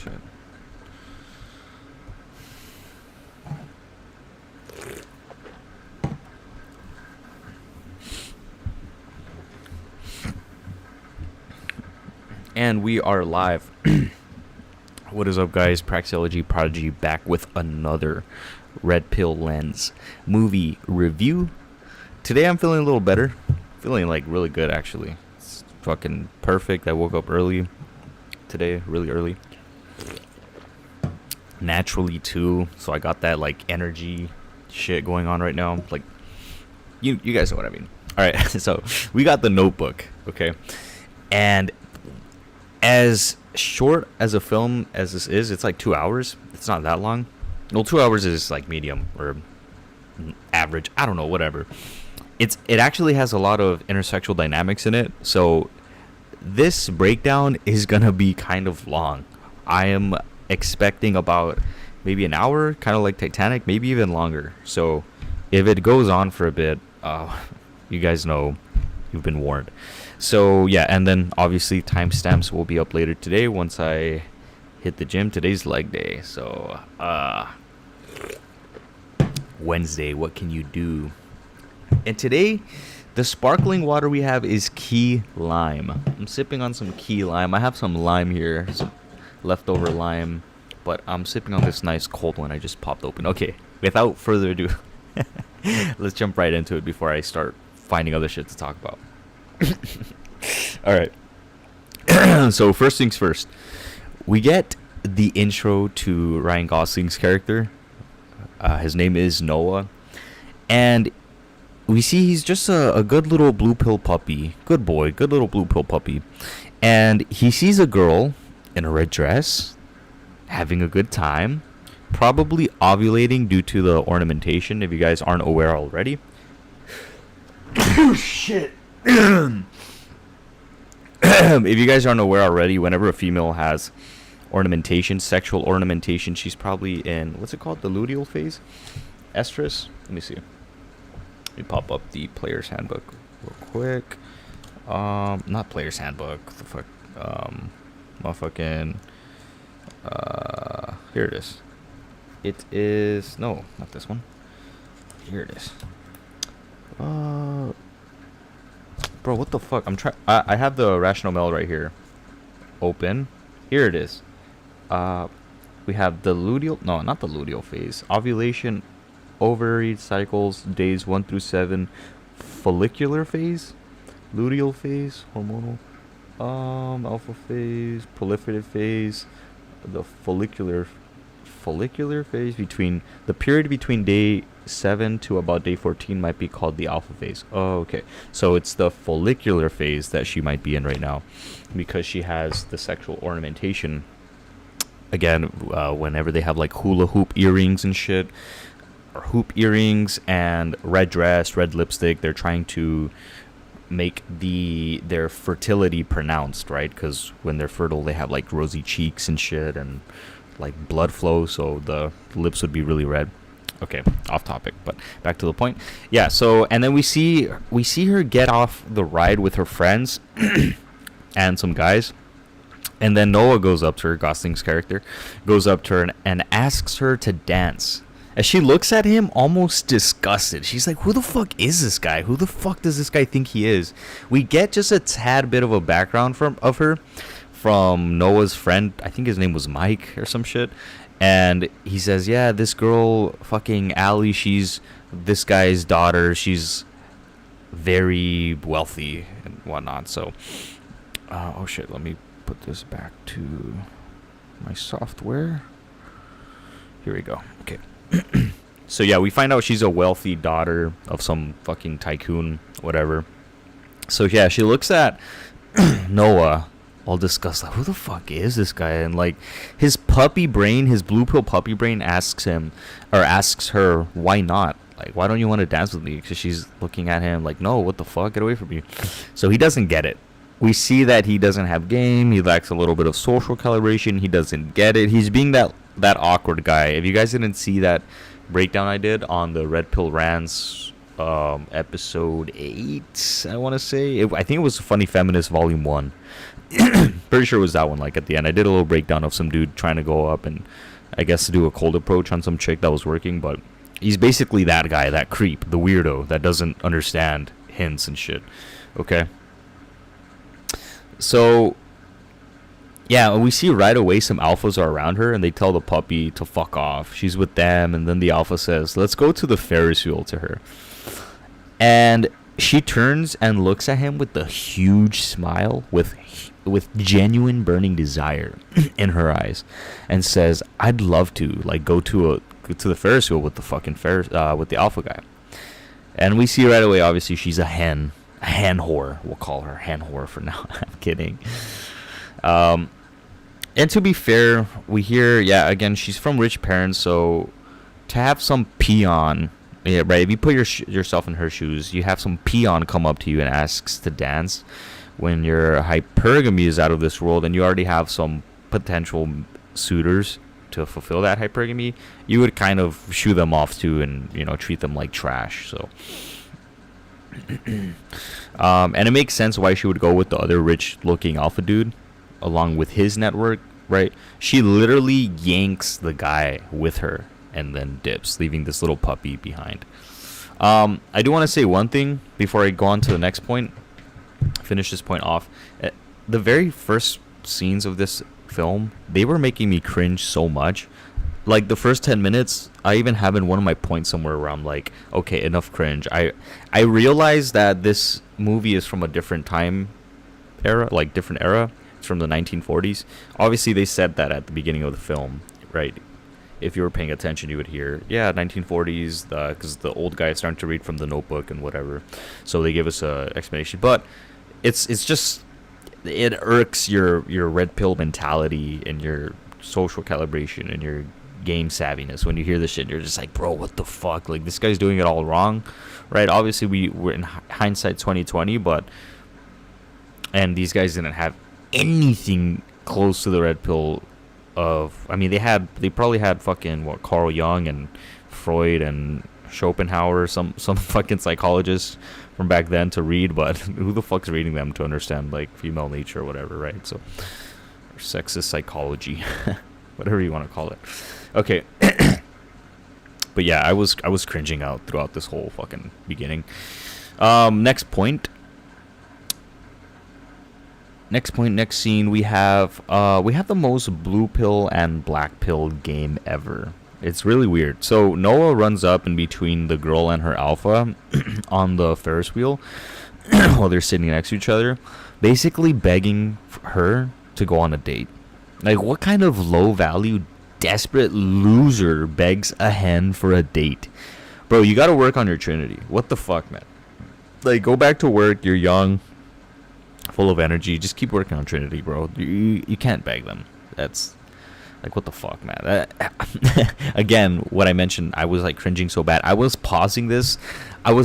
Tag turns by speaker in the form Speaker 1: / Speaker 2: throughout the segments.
Speaker 1: shit. And we are live. What is up, guys? Praxeology Prodigy back with another Red Pill Lens movie review. Today I'm feeling a little better. Feeling like really good, actually. It's fucking perfect. I woke up early today, really early. Naturally, too. So I got that, like, energy shit going on right now. Like, you guys know what I mean. Alright, so we got The Notebook, okay? And as short as a film as this is, it's like 2 hours. It's not that long. Well, 2 hours is like medium or average. I don't know, whatever. It actually has a lot of intersexual dynamics in it. So this breakdown is gonna be kind of long. I am expecting about maybe an hour, kind of like Titanic, maybe even longer. So if it goes on for a bit, you guys know, you've been warned. So yeah, and then obviously timestamps will be up later today once I hit the gym. Today's leg day, so Wednesday, what can you do? And today, the sparkling water we have is key lime. I'm sipping on some key lime. I have some lime here, some leftover lime, but I'm sipping on this nice cold one I just popped open. Okay, without further ado, let's jump right into it before I start finding other shit to talk about. All right. So first things first, we get the intro to Ryan Gosling's character. His name is Noah, and we see he's just a good little blue pill puppy. Good boy, good little blue pill puppy. And he sees a girl in a red dress having a good time, probably ovulating due to the ornamentation, if you guys aren't aware already. Oh, shit. If you guys aren't aware already, whenever a female has ornamentation, sexual ornamentation, she's probably in, what's it called, the luteal phase? Estrus? Let me see. Let me pop up the player's handbook real quick. Not player's handbook. The fuck? Motherfucking. Here it is. It is, no, not this one. Here it is. Bro, what the fuck? I have the rational male right here. Open. Here it is. We have the luteal. No, not the luteal phase. Ovulation, ovary cycles, days 1 through 7. Follicular phase, luteal phase, hormonal, alpha phase, proliferative phase, the follicular phase between the period between day 7 to about day 14 might be called the alpha phase. Oh, okay. So it's the follicular phase that she might be in right now, because she has the sexual ornamentation. Again, whenever they have like hula hoop earrings and shit, or hoop earrings and red dress, red lipstick, they're trying to make their fertility pronounced, right? Because when they're fertile, they have like rosy cheeks and shit and like blood flow, so the lips would be really red. Okay, off topic, but back to the point. Yeah, so and then we see her get off the ride with her friends and some guys, and then Noah goes up to her, Gosling's character goes up to her and asks her to dance. As she looks at him almost disgusted, she's like, who the fuck is this guy? Who the fuck does this guy think he is? We get just a tad bit of a background of her from Noah's friend. I think his name was Mike or some shit. And he says, yeah, this girl, fucking Allie, she's this guy's daughter. She's very wealthy and whatnot. So, oh shit, let me put this back to my software. Here we go. Okay. So yeah, we find out she's a wealthy daughter of some fucking tycoon, whatever. So yeah, she looks at Noah all disgusted, like, who the fuck is this guy? And like his puppy brain, his blue pill puppy brain asks her, why not? Like, why don't you want to dance with me? Because she's looking at him like, no, what the fuck, get away from me. So he doesn't get it. We see that he doesn't have game. He lacks a little bit of social calibration. He doesn't get it. He's being that awkward guy. If you guys didn't see that breakdown I did on the Red Pill Rants episode 8, I want to say, I think it was Funny Feminist Volume 1. Pretty sure it was that one. Like at the end, I did a little breakdown of some dude trying to go up and I guess to do a cold approach on some chick that was working, but he's basically that guy, that creep, the weirdo that doesn't understand hints and shit. Okay. So yeah, we see right away some alphas are around her and they tell the puppy to fuck off. She's with them, and then the alpha says, "Let's go to the Ferris wheel," to her. And she turns and looks at him with a huge smile, with genuine burning desire in her eyes, and says, "I'd love to like go to the Ferris wheel with the fucking with the alpha guy." And we see right away, obviously, she's a hen whore. We'll call her hen whore for now. I'm kidding. And to be fair, we hear, yeah, again, she's from rich parents, so to have some peon, yeah, right, if you put yourself in her shoes, you have some peon come up to you and asks to dance when your hypergamy is out of this world and you already have some potential suitors to fulfill that hypergamy, you would kind of shoo them off too and, you know, treat them like trash. So and it makes sense why she would go with the other rich looking alpha dude along with his network, right? She literally yanks the guy with her and then dips, leaving this little puppy behind. I do want to say one thing before I go on to the next point, finish this point off. The very first scenes of this film, they were making me cringe so much. Like the first 10 minutes, I even have in one of my points somewhere where I'm like, okay, enough cringe. I realized that this movie is from a different time era, like different era. It's from the 1940s. Obviously, they said that at the beginning of the film, right? If you were paying attention, you would hear, yeah, 1940s, because the old guy is starting to read from the notebook and whatever. So they give us a explanation. But it's just, it irks your red pill mentality and your social calibration and your game savviness when you hear this shit. You're just like, bro, what the fuck? Like, this guy's doing it all wrong, right? Obviously, we're in hindsight 2020, and these guys didn't have anything close to the red pill of, I mean, they probably had fucking Carl Jung and Freud and Schopenhauer, some fucking psychologists from back then to read, but who the fuck's reading them to understand like female nature or whatever, right? So, or sexist psychology, whatever you want to call it. Okay. But yeah, I was cringing out throughout this whole fucking beginning. Next scene, we have the most blue pill and black pill game ever. It's really weird. So Noah runs up in between the girl and her alpha on the Ferris wheel while they're sitting next to each other, basically begging her to go on a date. Like, what kind of low value, desperate loser begs a hen for a date? Bro, you gotta work on your trinity. What the fuck, man? Like, go back to work. You're young, full of energy. Just keep working on trinity, bro. You can't beg them. That's like, what the fuck, man? Again, what I mentioned, I was like cringing so bad. I was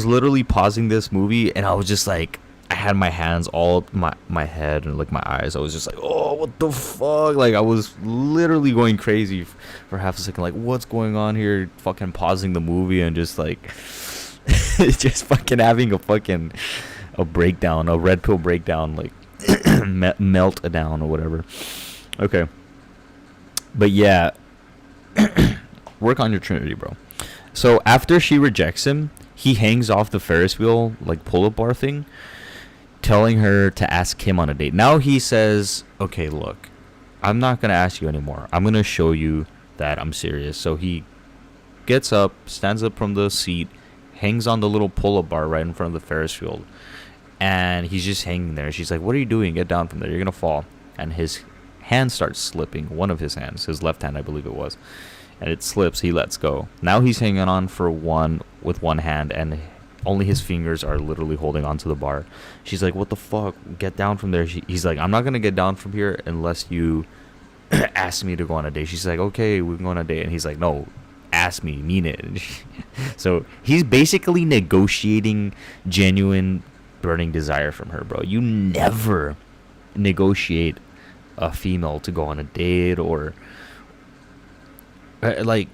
Speaker 1: literally pausing this movie, and I was just like, I had my hands all my head and like my eyes. I was just like, oh, what the fuck? Like, I was literally going crazy for half a second. Like, what's going on here? Fucking pausing the movie and just like, just fucking having a breakdown, a red pill breakdown, like melt down or whatever. Okay. But yeah, work on your trinity, bro. So after she rejects him, he hangs off the Ferris wheel, like pull-up bar thing, telling her to ask him on a date. Now he says, okay, look, I'm not going to ask you anymore. I'm going to show you that I'm serious. So he gets up, stands up from the seat, hangs on the little pull-up bar right in front of the Ferris wheel, and he's just hanging there. She's like, what are you doing? Get down from there. You're going to fall. And his hand starts slipping. One of his hands, his left hand, I believe it was. And it slips. He lets go. Now he's hanging on with one hand, and only his fingers are literally holding onto the bar. She's like, what the fuck? Get down from there. He's like, I'm not going to get down from here unless you ask me to go on a date. She's like, okay, we can go on a date. And he's like, no, ask me, mean it. So he's basically negotiating genuine burning desire from her, bro. You never negotiate a female to go on a date or like,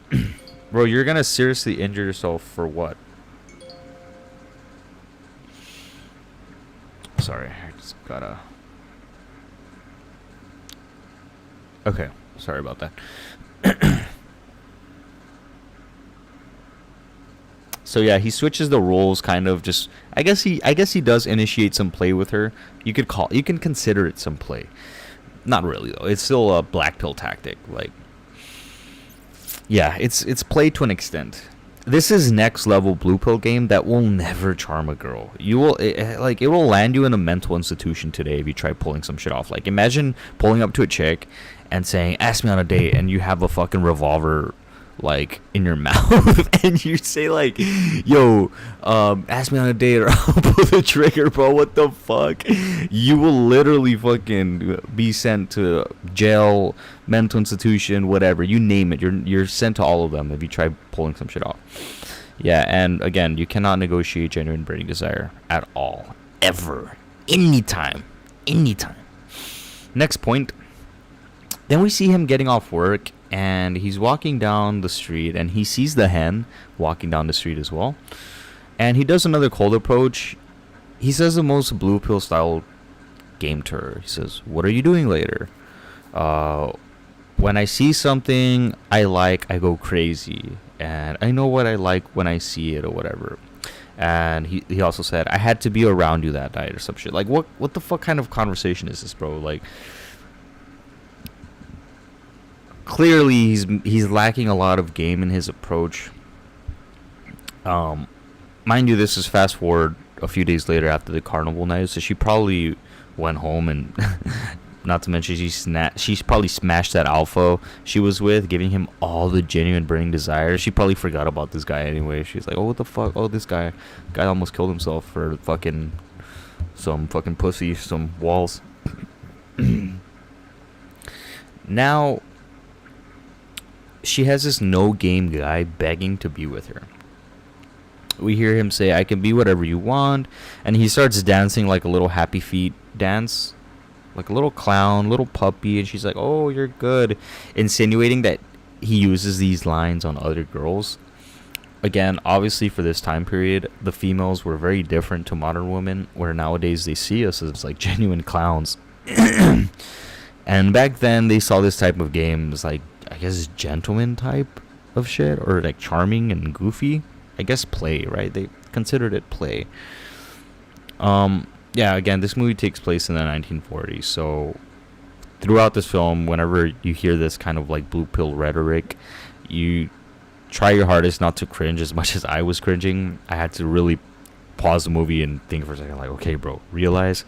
Speaker 1: bro, you're gonna seriously injure yourself for what? Sorry, I just gotta Okay, sorry about that. So yeah, he switches the roles, kind of just. I guess he does initiate some play with her. You can consider it some play. Not really though. It's still a black pill tactic. Like, yeah, it's play to an extent. This is next level blue pill game that will never charm a girl. You will it will land you in a mental institution today if you try pulling some shit off. Like, imagine pulling up to a chick and saying, "Ask me on a date," and you have a fucking revolver like in your mouth, and you say like, "Yo, ask me on a date or I'll pull the trigger, bro." What the fuck? You will literally fucking be sent to jail, mental institution, whatever you name it. You're sent to all of them if you try pulling some shit off. Yeah, and again, you cannot negotiate genuine burning desire at all, ever, anytime. Next point. Then we see him getting off work, and he's walking down the street, and he sees the hen walking down the street as well. And he does another cold approach. He says the most blue pill style game to her. He says, "What are you doing later?" When I see something I like, I go crazy, and I know what I like when I see it or whatever. And he also said, "I had to be around you that night," or some shit. Like, what the fuck kind of conversation is this, bro? Like, clearly he's lacking a lot of game in his approach. Mind you, this is fast forward a few days later after the carnival night, so she probably went home and not to mention she's probably smashed that alpha she was with, giving him all the genuine burning desire. She probably forgot about this guy anyway. She's like, "Oh, what the fuck? Oh, this guy almost killed himself for fucking some fucking pussy, some walls." Now she has this no game guy begging to be with her. We hear him say, "I can be whatever you want," and he starts dancing like a little happy feet dance, like a little clown, little puppy, and she's like, "Oh, you're good," insinuating that he uses these lines on other girls. Again, obviously for this time period, the females were very different to modern women, where nowadays they see us as like genuine clowns. And back then they saw this type of game as like, I guess, gentleman type of shit, or like charming and goofy. I guess play, right? They considered it play. Yeah, again, this movie takes place in the 1940s, so throughout this film, whenever you hear this kind of like blue pill rhetoric, you try your hardest not to cringe as much as I was cringing. I had to really pause the movie and think for a second, like, okay, bro, realize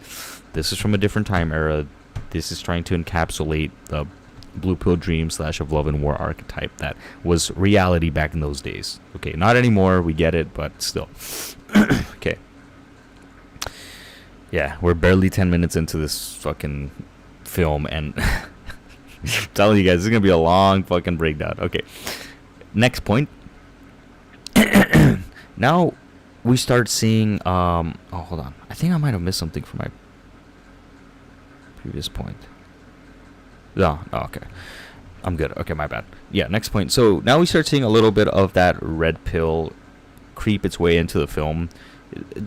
Speaker 1: this is from a different time era. This is trying to encapsulate the blue pill dream / of love and war archetype that was reality back in those days. Okay, not anymore, we get it, but still. Okay. Yeah, we're barely 10 minutes into this fucking film, and I'm telling you guys, this is gonna be a long fucking breakdown. Okay, next point. Now we start seeing oh, hold on, I think I might have missed something from my previous point. No, oh, okay, I'm good. Okay, my bad. Yeah, next point. So now we start seeing a little bit of that red pill creep its way into the film.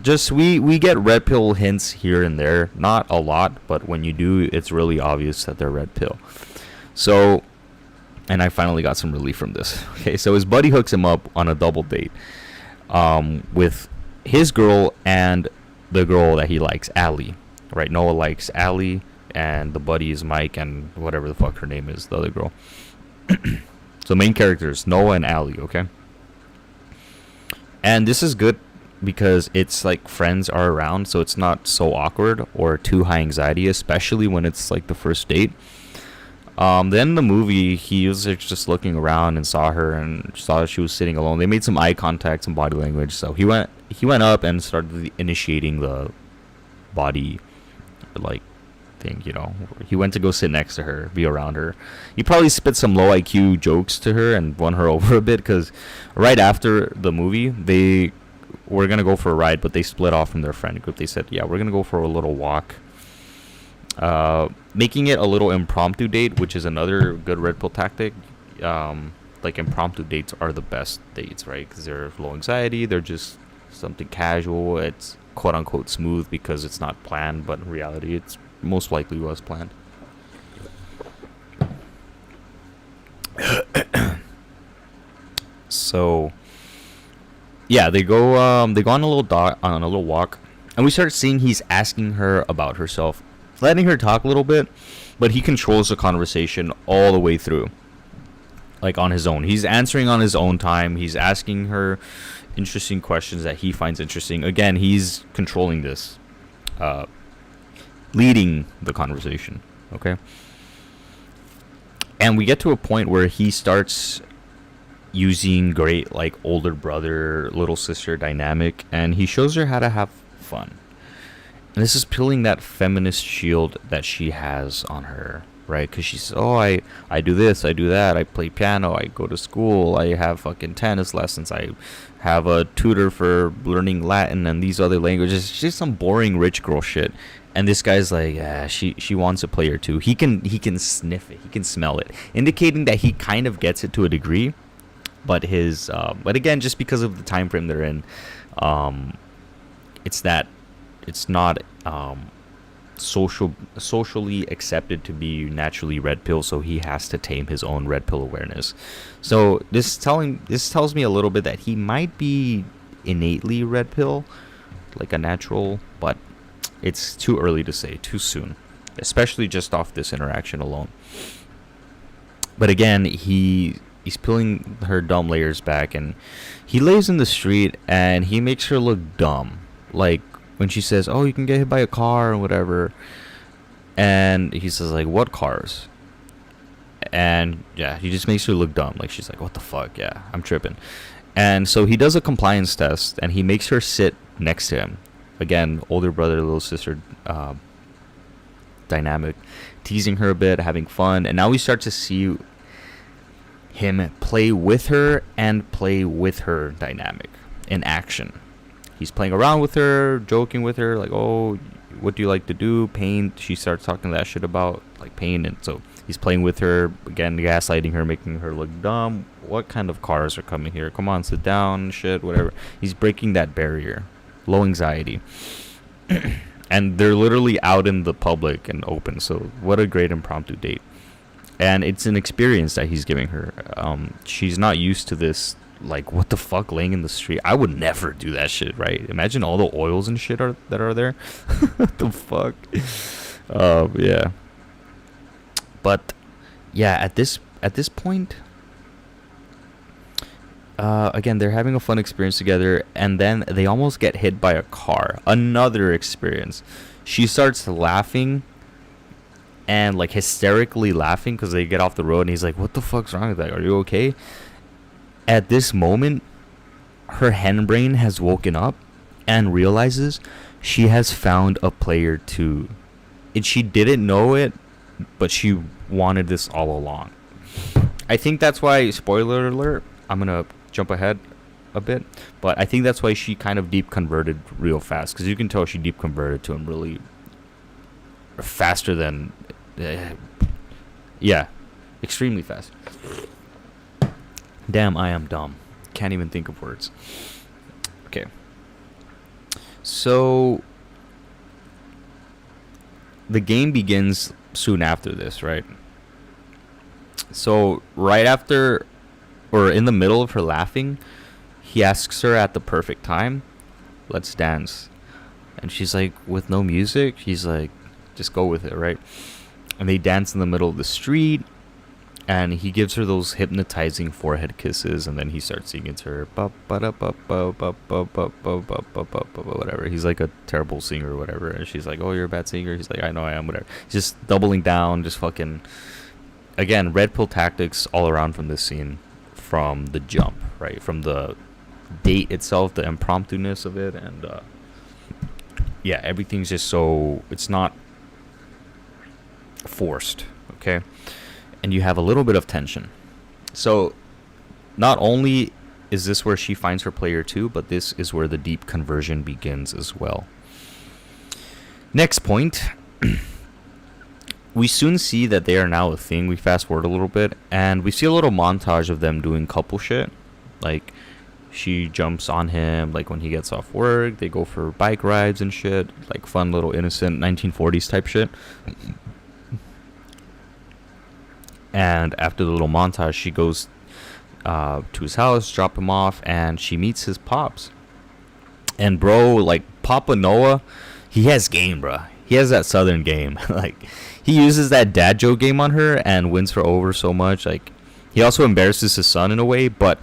Speaker 1: Just we get red pill hints here and there, not a lot, but when you do, it's really obvious that they're red pill. So, and I finally got some relief from this. Okay, so his buddy hooks him up on a double date with his girl and the girl that he likes, Allie. Right, Noah likes Allie, and the buddy is Mike, and whatever the fuck her name is, the other girl. So main characters, Noah and Allie, okay? And this is good because it's like friends are around, so it's not so awkward or too high anxiety, especially when it's like the first date. Then the movie, he was just looking around and saw her and saw she was sitting alone. They made some eye contact, some body language, so he went up and started initiating the body like thing, you know. He went to go sit next to her, be around her. He probably spit some low IQ jokes to her and won her over a bit, because right after the movie, they were going to go for a ride, but they split off from their friend group. They said, yeah, we're going to go for a little walk. Making it a little impromptu date, which is another good red pill tactic. Like, impromptu dates are the best dates, right? Because they're low anxiety, they're just something casual. It's quote unquote smooth because it's not planned, but in reality, it's most likely was planned. So yeah, they go on a little on a little walk, and we start seeing he's asking her about herself, letting her talk a little bit, but he controls the conversation all the way through, like on his own. He's answering on his own time. He's asking her interesting questions that he finds interesting. Again, he's controlling this, leading the conversation. Okay, and we get to a point where he starts using great like older brother little sister dynamic, and he shows her how to have fun. And this is peeling that feminist shield that she has on her, right? Because she says, oh, I do this, I do that, I play piano, I go to school, I have fucking tennis lessons, I have a tutor for learning Latin and these other languages. It's just some boring rich girl shit. And this guy's like, yeah, she wants a player too. He can sniff it, he can smell it, indicating that he kind of gets it to a degree. But but again, just because of the time frame they're in, it's not socially accepted to be naturally red pill. So he has to tame his own red pill awareness. So this tells me a little bit that he might be innately red pill, like a natural, but it's too early to say, too soon, especially just off this interaction alone. But again, he's peeling her dumb layers back, and he lays in the street and he makes her look dumb, like when she says, oh, you can get hit by a car or whatever, and he says like, what cars? And yeah, he just makes her look dumb, like she's like, what the fuck, yeah, I'm tripping. And so he does a compliance test and he makes her sit next to him. Again, older brother little sister dynamic, teasing her a bit, having fun. And now we start to see him play with her and play with her dynamic in action. He's playing around with her, joking with her, like, oh, what do you like to do? Paint. She starts talking that shit about like paint, and so he's playing with her again, gaslighting her, making her look dumb. What kind of cars are coming here? Come on, sit down, shit, whatever. He's breaking that barrier. Low anxiety. And they're literally out in the public and open, so what a great impromptu date. And it's an experience that he's giving her. She's not used to this, like, what the fuck, laying in the street. I would never do that shit, right? Imagine all the oils and shit that are there. What the fuck? Yeah. But yeah, at this point, again, they're having a fun experience together, and then they almost get hit by a car. Another experience. She starts laughing, and like hysterically laughing because they get off the road, and he's like, what the fuck's wrong with that? Are you okay? At this moment, her hen brain has woken up and realizes she has found a player too. And she didn't know it, but she wanted this all along. I think that's why, spoiler alert, I'm going to jump ahead a bit, but I think that's why she kind of deep converted real fast, because you can tell she deep converted to him really faster than... yeah, extremely fast. Damn, I am dumb. Can't even think of words. Okay. So the game begins soon after this, right? So right after, or in the middle of her laughing, he asks her at the perfect time, let's dance. And she's like, with no music? He's like, just go with it, right? And they dance in the middle of the street, and he gives her those hypnotizing forehead kisses, and then he starts singing to her, whatever. He's like a terrible singer or whatever, and she's like, oh, you're a bad singer? He's like, I know I am, whatever. Just doubling down, just fucking... Again, red pill tactics all around from this scene, from the jump, right? From the date itself, the impromptu-ness of it, and yeah, everything's just so... It's not forced, okay? And you have a little bit of tension. So not only is this where she finds her player too, but this is where the deep conversion begins as well. Next point. We soon see that they are now a thing. We fast forward a little bit, and we see a little montage of them doing couple shit. Like, she jumps on him, like, when he gets off work. They go for bike rides and shit. Like, fun little innocent 1940s type shit. And after the little montage, she goes to his house, drop him off, and she meets his pops. And bro, like Papa Noah, he has game, bro. He has that southern game. Like he uses that dad joke game on her and wins her over so much. Like he also embarrasses his son in a way, but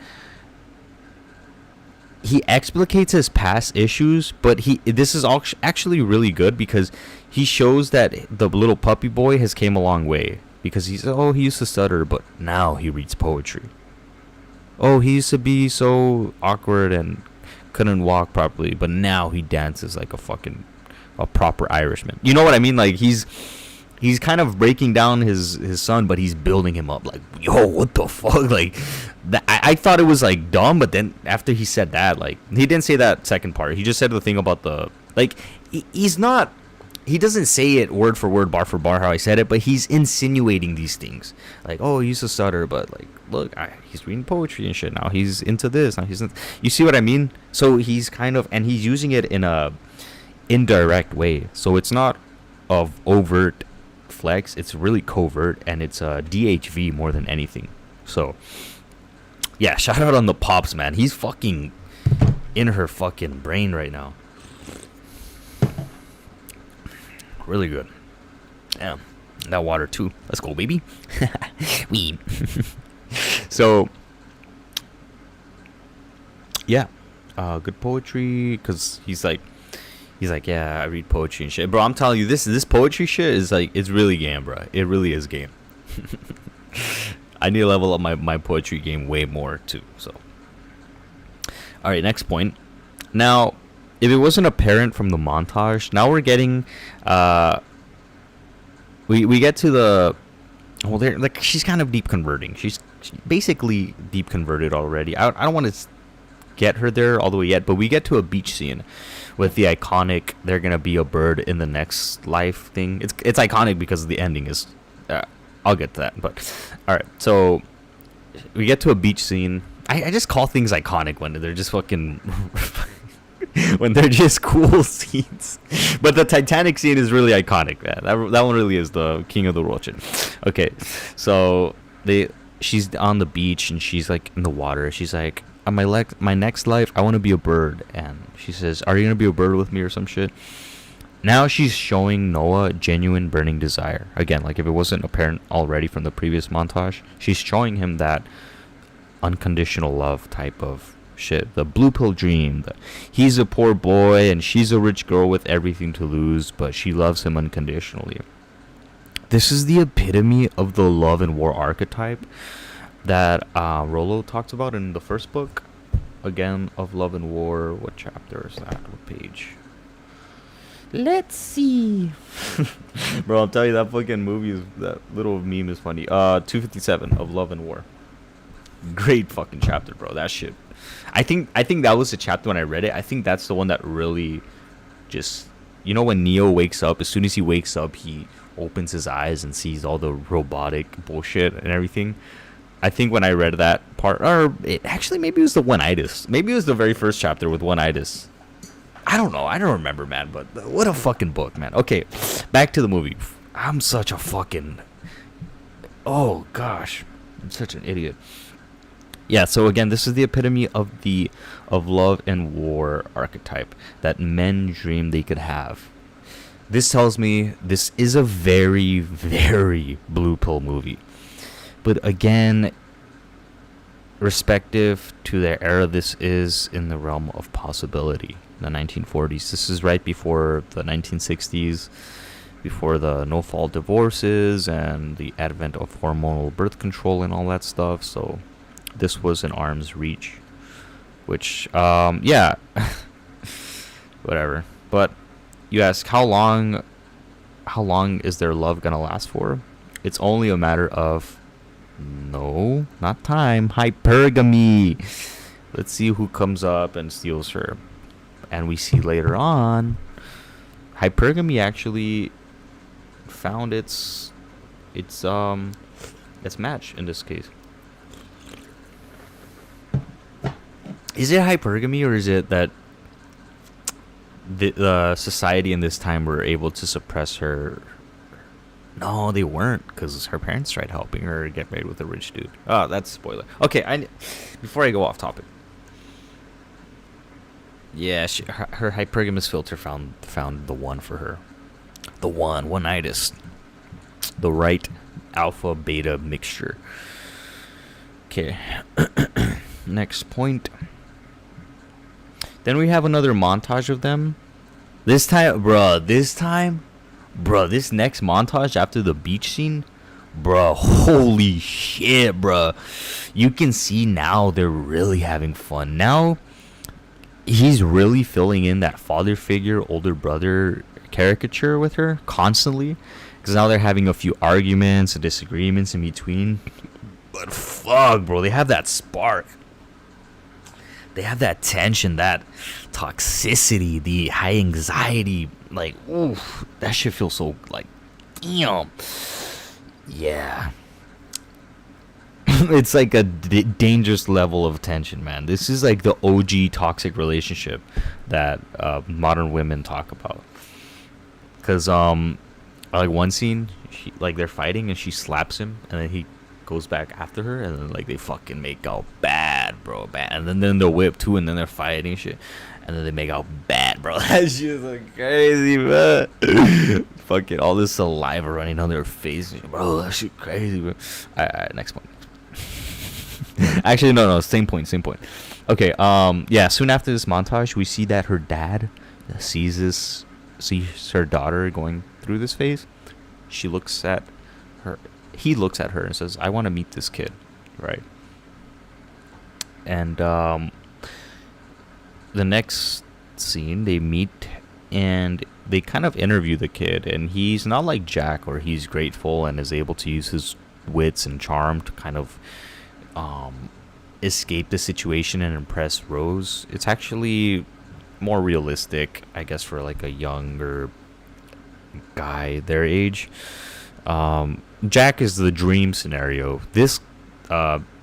Speaker 1: he explicates his past issues. But this is actually really good because he shows that the little puppy boy has came a long way, because he used to stutter, but now he reads poetry. Oh, he used to be so awkward and couldn't walk properly, but now he dances like a proper Irishman. You know what I mean? Like he's kind of breaking down his son, but he's building him up. Like, yo, what the fuck? Like, I thought it was like dumb, but then after he said that, like he didn't say that second part. He just said the thing about the like he's not. He doesn't say it word for word, bar for bar how I said it, but he's insinuating these things. Like, oh, he used to stutter, but like, look, he's reading poetry and shit now. He's into this now. You see what I mean? So he's kind of, and he's using it in a indirect way. So it's not of overt flex. It's really covert, and it's a DHV more than anything. So yeah, shout out on the pops, man. He's fucking in her fucking brain right now. Really good. Damn. That water too. Let's go, baby. Weed. So, yeah. Good poetry. Because he's like, yeah, I read poetry and shit. Bro, I'm telling you, this poetry shit is like, it's really game, bro. It really is game. I need to level up my poetry game way more too. So, all right, next point. Now, if it wasn't apparent from the montage, now we're getting, we get to the, well, they're like, she's kind of deep converting. She's basically deep converted already. I don't want to get her there all the way yet, but we get to a beach scene with the iconic "they're gonna be a bird in the next life" thing. It's iconic because the ending is. I'll get to that, but all right. So we get to a beach scene. I just call things iconic when they're just fucking. When they're just cool scenes. But the Titanic scene is really iconic, man. That one really is the king of the world shit. Okay, so she's on the beach and she's like in the water. She's like, on my next life, I want to be a bird. And she says, are you going to be a bird with me or some shit? Now she's showing Noah genuine burning desire. Again, like if it wasn't apparent already from the previous montage, she's showing him that unconditional love type of shit, the blue pill dream. He's a poor boy and she's a rich girl with everything to lose, but she loves him unconditionally. This is the epitome of the love and war archetype that Rollo talks about in the first book, again, of Love and War. What chapter is that? What page? Let's see. Bro, I'll tell you, that fucking that little meme is funny. 257 of Love and War. Great fucking chapter, bro. That shit. I think that was the chapter when I read it. I think that's the one that really just, you know, when Neo wakes up, as soon as he wakes up, he opens his eyes and sees all the robotic bullshit and everything. I think when I read that part, or maybe it was the one-itis. Maybe it was the very first chapter with one-itis. I don't know. I don't remember, man. But what a fucking book, man. Okay, back to the movie. I'm such a fucking... Oh, gosh. I'm such an idiot. Yeah, so again, this is the epitome of love and war archetype that men dream they could have. This tells me this is a very, very blue pill movie. But again, respective to their era, this is in the realm of possibility. The 1940s. This is right before the 1960s, before the no-fault divorces and the advent of hormonal birth control and all that stuff. So this was an arm's reach, which, yeah, whatever. But you ask, how long is their love gonna last for? It's only a matter of, no, not time, hypergamy. Let's see who comes up and steals her. And we see later on, hypergamy actually found its match in this case. Is it hypergamy, or is it that the society in this time were able to suppress her No, they weren't, because her parents tried helping her get married with a rich dude. Oh, that's a spoiler. Okay, before I go off topic. Yeah, her hypergamous filter found the one for her. The one-itis. The right alpha beta mixture. Okay. Next point. Then we have another montage of them. This time, this next montage after the beach scene, bruh, holy shit, bruh. You can see now they're really having fun. Now, he's really filling in that father figure, older brother caricature with her constantly. Because now they're having a few arguments and disagreements in between. But fuck, bro, they have that spark. They have that tension, that toxicity, the high anxiety. Like, oof, that shit feels so, like, damn. Yeah. It's like a dangerous level of tension, man. This is like the OG toxic relationship that modern women talk about. Because, like, one scene, they're fighting and she slaps him, and then he goes back after her, and then, like, they fucking make out bad, bro, bad. And then they'll whip too, and then they're fighting and shit, and then they make out bad, bro. That shit's like crazy, man. Fucking all this saliva running down their face, bro. That shit crazy, bro. Alright, next point. Actually, no, same point. Okay, yeah. Soon after this montage, we see that her dad sees her daughter going through this phase. He looks at her and says, I want to meet this kid, right? And the next scene, they meet and they kind of interview the kid, and he's not like Jack, or he's grateful and is able to use his wits and charm to kind of escape the situation and impress Rose. It's actually more realistic, I guess, for like a younger guy their age. Jack is the dream scenario. This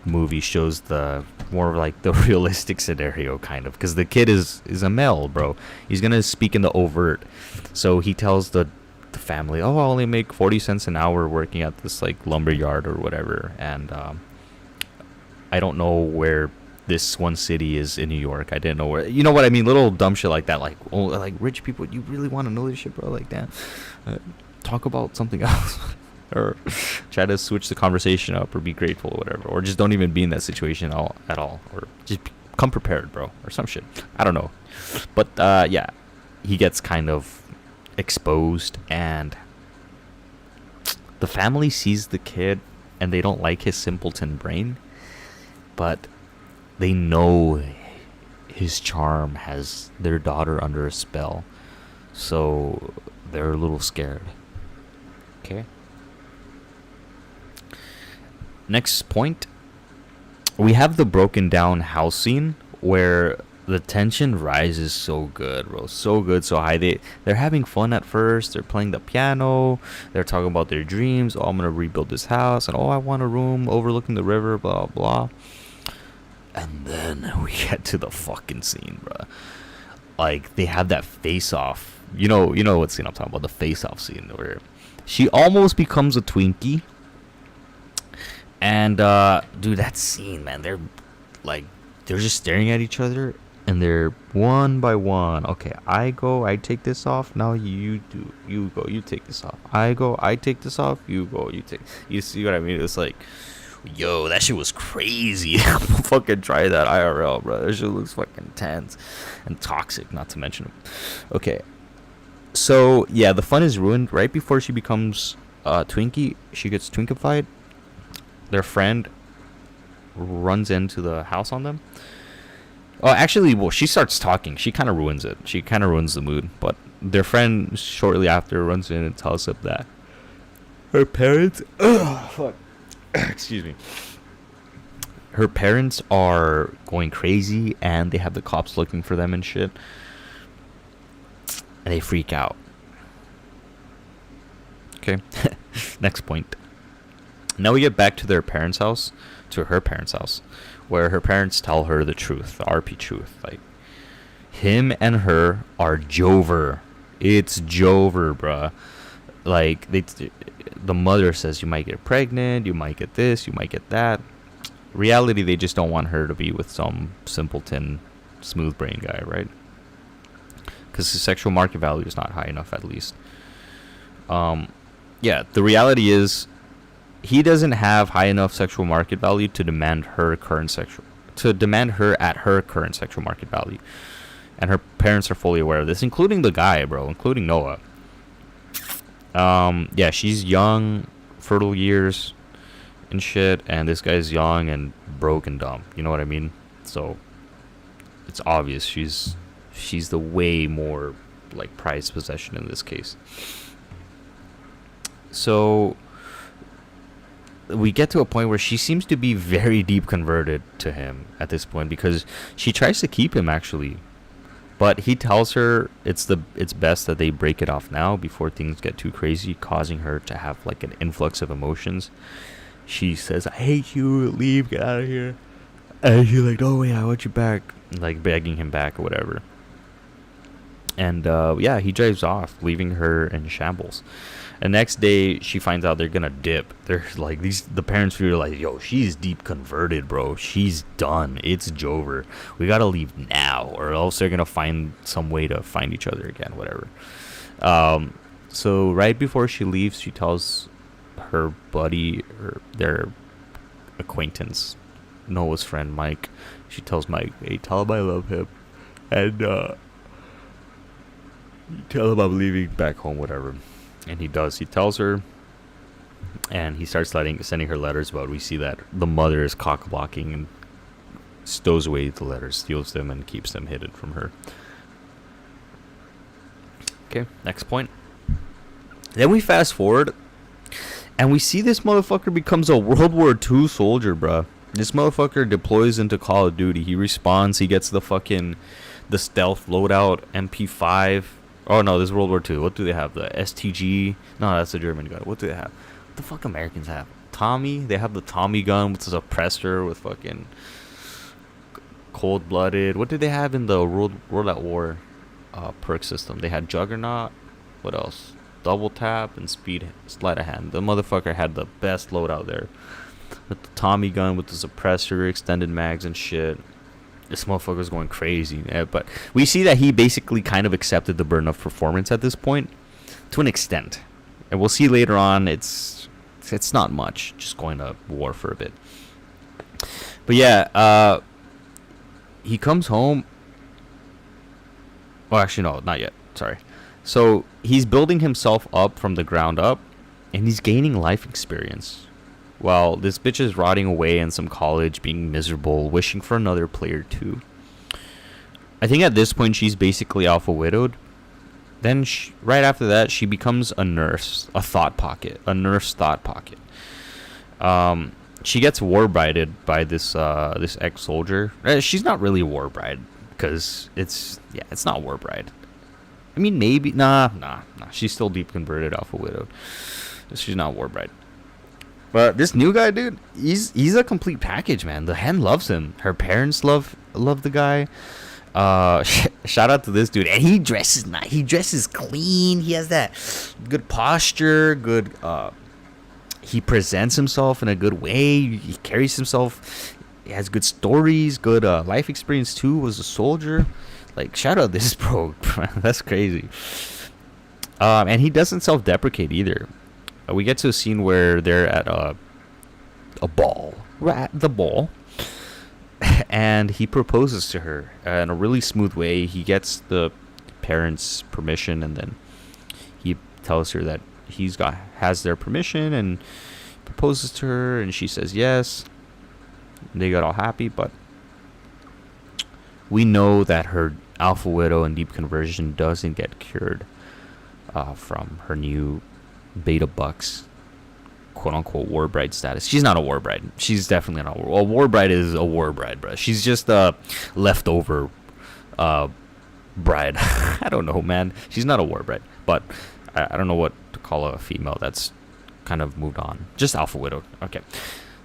Speaker 1: movie shows the more of like the realistic scenario, kind of, because the kid is a male, bro. He's gonna speak in the overt, so he tells the family, oh, I only make 40 cents an hour working at this like lumber yard or whatever, and I don't know where this one city is in New York. I didn't know where, you know what I mean, little dumb shit like that, like, oh, like, rich people, you really want to know this shit, bro? Like, damn, talk about something else. Or try to switch the conversation up, or be grateful, or whatever, or just don't even be in that situation at all, or just come prepared, bro, or some shit. I don't know, but yeah, he gets kind of exposed, and the family sees the kid, and they don't like his simpleton brain, but they know his charm has their daughter under a spell, so they're a little scared. Okay. Next point, we have the broken down house scene where the tension rises so good, bro, so good, so high. They're having fun at first. They're playing the piano. They're talking about their dreams. Oh, I'm gonna rebuild this house, and oh, I want a room overlooking the river, blah blah. And then we get to the fucking scene, bro. Like, they have that face off. You know what scene I'm talking about? The face off scene where she almost becomes a Twinkie. And dude, that scene, man, they're just staring at each other, and they're one by one. Okay, I go, I take this off. Now you do. You go, you take this off. I go, I take this off. You go, you take. You see what I mean? It's like, yo, that shit was crazy. Fucking try that IRL, bro. That shit looks fucking tense and toxic, not to mention it. Okay, so yeah, the fun is ruined right before she becomes Twinkie. She gets Twinkified. Their friend runs into the house on them. Oh, actually, well, she starts talking. She kind of ruins it. She kind of ruins the mood. But their friend shortly after runs in and tells them that her parents... fuck. Excuse me. Her parents are going crazy, and they have the cops looking for them and shit. And they freak out. Okay. Next point. Now we get back to her parents' house, where her parents tell her the truth, the RP truth. Like, him and her are Jover. It's Jover, bruh. Like, the mother says you might get pregnant, you might get this, you might get that. Reality, they just don't want her to be with some simpleton, smooth brain guy, right? Because his sexual market value is not high enough, at least. Yeah, the reality is he doesn't have high enough sexual market value to demand her at her current sexual market value. And her parents are fully aware of this, including the guy, bro, including Noah. Yeah, she's young, fertile years and shit, and this guy's young and broke and dumb. You know what I mean? So it's obvious she's the way more like prized possession in this case. So we get to a point where she seems to be very deep converted to him at this point, because she tries to keep him, actually, but he tells her it's best that they break it off now before things get too crazy, causing her to have like an influx of emotions. She says, "I hate you, leave, get out of here," and she's like, "Oh wait, I want you back," like begging him back or whatever. And yeah, he drives off, leaving her in shambles. The next day, she finds out they're gonna dip. They're like, the parents feel like, yo, she's deep converted, bro. She's done. It's Jover. We gotta leave now, or else they're gonna find some way to find each other again, whatever. So right before she leaves, she tells her buddy, or their acquaintance, Noah's friend Mike. She tells Mike, "Hey, tell him I love him, and tell him I'm leaving back home, whatever." And he does. He tells her, and he starts sending her letters. But we see that the mother is cock blocking and stows away the letters, steals them, and keeps them hidden from her. Okay, next point. Then we fast forward, and we see this motherfucker becomes a World War II soldier, bruh. This motherfucker deploys into Call of Duty. He respawns. He gets the stealth loadout, MP5. Oh no, this is World War II. What do they have? The STG? No, that's the German gun. What do they have? What the fuck Americans have? Tommy? They have the Tommy gun with the suppressor with fucking cold-blooded. What did they have in the World at War perk system? They had Juggernaut. What else? Double tap and sleight of hand. The motherfucker had the best loadout there. With the Tommy gun with the suppressor, extended mags and shit. This motherfucker's going crazy. Yeah, but we see that he basically kind of accepted the burden of performance at this point, to an extent. And we'll see later on, it's not much, just going to war for a bit. But yeah, he comes home. Oh, actually, no, not yet. Sorry. So he's building himself up from the ground up, and he's gaining life experience. While this bitch is rotting away in some college, being miserable, wishing for another player too. I think at this point she's basically alpha widowed. Then right after that, she becomes a nurse, a nurse thought pocket. She gets war brided by this ex-soldier. She's not really war bride, because it's not war bride. I mean, maybe nah. She's still deep converted alpha widowed. She's not war bride. But this new guy, dude, he's a complete package, man. The hen loves him. Her parents love the guy. Shout out to this dude. And he dresses nice. He dresses clean. He has that good posture. Good. He presents himself in a good way. He carries himself. He has good stories. Good life experience too. Was a soldier. Like, shout out this bro. That's crazy. And he doesn't self-deprecate either. We get to a scene where they're at a ball. We're at the ball. And he proposes to her in a really smooth way. He gets the parents' permission, and then he tells her that has their permission, and proposes to her, and she says yes. They got all happy, but we know that her alpha widow and deep conversion doesn't get cured from her new beta bucks, quote unquote, war bride status. She's not a war bride. She's definitely not a war bride. Is a war bride, bro. She's just a leftover bride. I don't know, man. She's not a war bride, but I don't know what to call a female that's kind of moved on. Just alpha widow. Okay,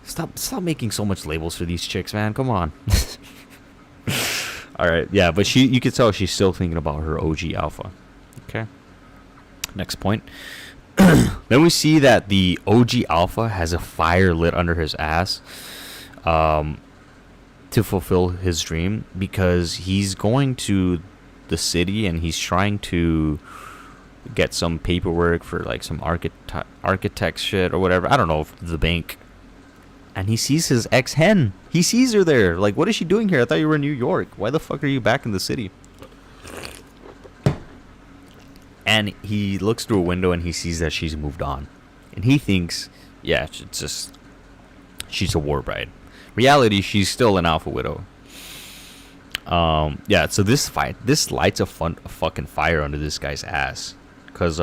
Speaker 1: stop making so much labels for these chicks, man. Come on. All right, yeah, but you could tell she's still thinking about her OG alpha. Okay. Next point. Then we see that the OG Alpha has a fire lit under his ass, to fulfill his dream, because he's going to the city and he's trying to get some paperwork for like some architect shit or whatever. I don't know, the bank. And he sees his ex hen. He sees her there. Like, what is she doing here? I thought you were in New York. Why the fuck are you back in the city? And he looks through a window and he sees that she's moved on. And he thinks, yeah, it's just, she's a war bride. Reality, she's still an alpha widow. Yeah, so this lights a fucking fire under this guy's ass. Because,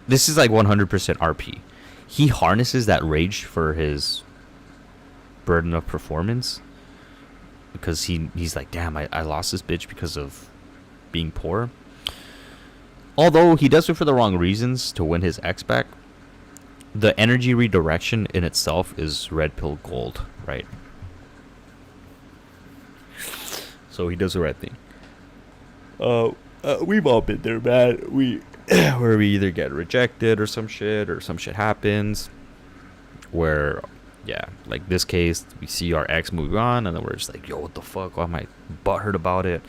Speaker 1: this is like 100% RP. He harnesses that rage for his burden of performance. Because he's like, damn, I lost this bitch because of being poor. Although he does it for the wrong reasons to win his ex back, the energy redirection in itself is red pill gold, right? So he does the right thing. We've all been there, man. Where we either get rejected or some shit happens. Where, yeah, like this case, we see our ex move on, and then we're just like, yo, what the fuck? Why am I butthurt about it?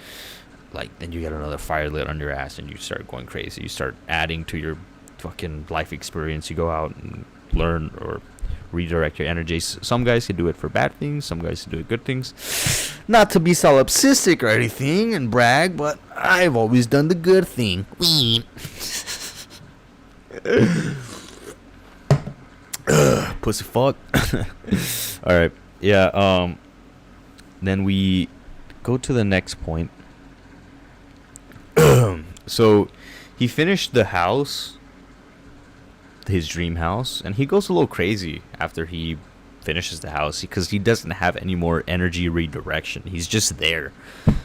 Speaker 1: Like, then you get another fire lit on your ass, and you start going crazy. You start adding to your fucking life experience. You go out and learn or redirect your energy. Some guys can do it for bad things. Some guys can do it good things. Not to be solipsistic or anything and brag, but I've always done the good thing. Pussy fuck. All right. Yeah. Then we go to the next point. So he finished the house, his dream house, and he goes a little crazy after he finishes the house because he doesn't have any more energy redirection. He's just there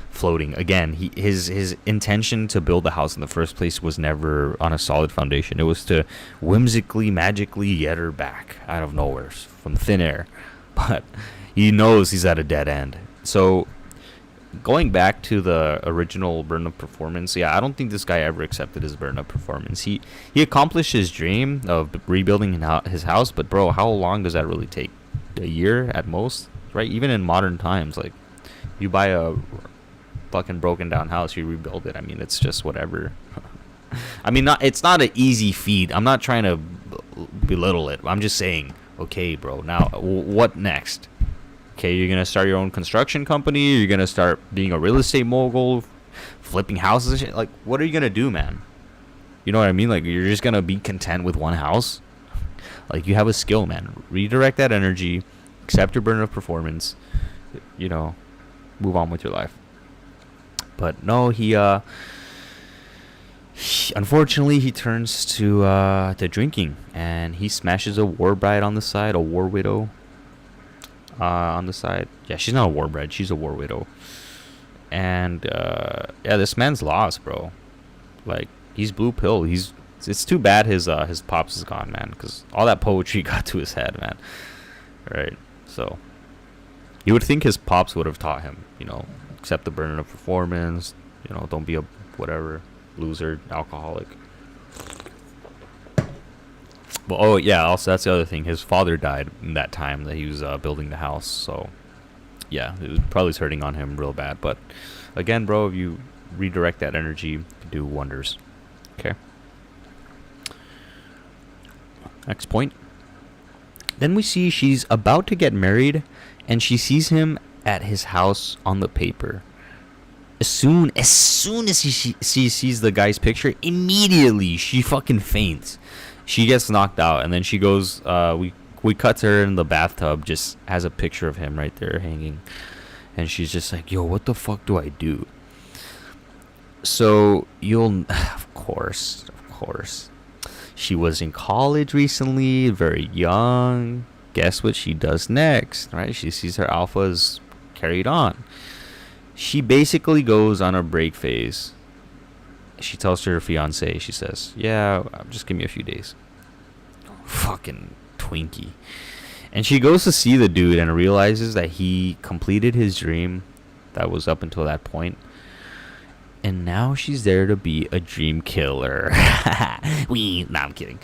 Speaker 1: floating. Again, his intention to build the house in the first place was never on a solid foundation. It was to whimsically, magically get her back out of nowhere from thin air. But he knows he's at a dead end. So going back to the original burn up performance, yeah, I don't think this guy ever accepted his burn up performance. He accomplished his dream of rebuilding his house, but bro, how long does that really take? A year at most, right? Even in modern times, like, you buy a fucking broken down house, you rebuild it. I mean, it's just whatever. I mean, it's not an easy feat. I'm not trying to belittle it. I'm just saying, okay, bro, now what next? Okay, you're gonna start your own construction company, you're gonna start being a real estate mogul, flipping houses and shit. Like, what are you gonna do, man? You know what I mean? Like, you're just gonna be content with one house? Like, you have a skill, man. Redirect that energy, accept your burn of performance, you know, move on with your life. But no, he unfortunately he turns to drinking, and he smashes a war bride on the side, a war widow on the side. Yeah, she's not a war bride, she's a war widow. And yeah, this man's lost, bro. Like, he's blue pill. It's too bad his pops is gone, man, because all that poetry got to his head, man. Right? So you would think his pops would have taught him, you know, accept the burden of performance, you know, don't be a whatever loser alcoholic. Well, oh yeah, also that's the other thing. His father died in that time that he was building the house, so yeah, it was probably hurting on him real bad. But again, bro, if you redirect that energy, you can do wonders. Okay. Next point. Then we see she's about to get married, and she sees him at his house on the paper. As soon as she sees the guy's picture, immediately she fucking faints. She gets knocked out, and then she goes. We cut to her in the bathtub, just has a picture of him right there hanging, and she's just like, "Yo, what the fuck do I do?" So of course. She was in college recently, very young. Guess what she does next, right? She sees her alphas carried on. She basically goes on a break phase. She tells her fiance, she says, yeah, just give me a few days. Fucking Twinkie. And she goes to see the dude and realizes that he completed his dream that was up until that point. And now she's there to be a dream killer. Nah, I'm kidding.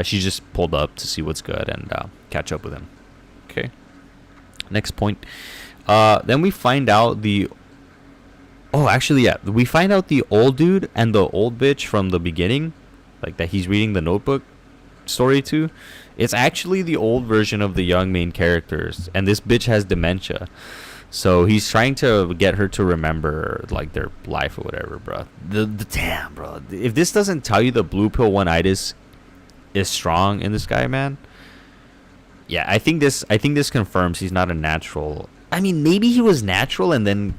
Speaker 1: She just pulled up to see what's good and catch up with him. Okay. Next point. Then we find out the... Oh, actually, yeah. We find out the old dude and the old bitch from the beginning, like that he's reading the notebook story to. It's actually the old version of the young main characters. And this bitch has dementia. So he's trying to get her to remember like their life or whatever, bro. The damn, bro. If this doesn't tell you the blue pill one-itis is strong in this guy, man. Yeah, I think this confirms he's not a natural. I mean, maybe he was natural and then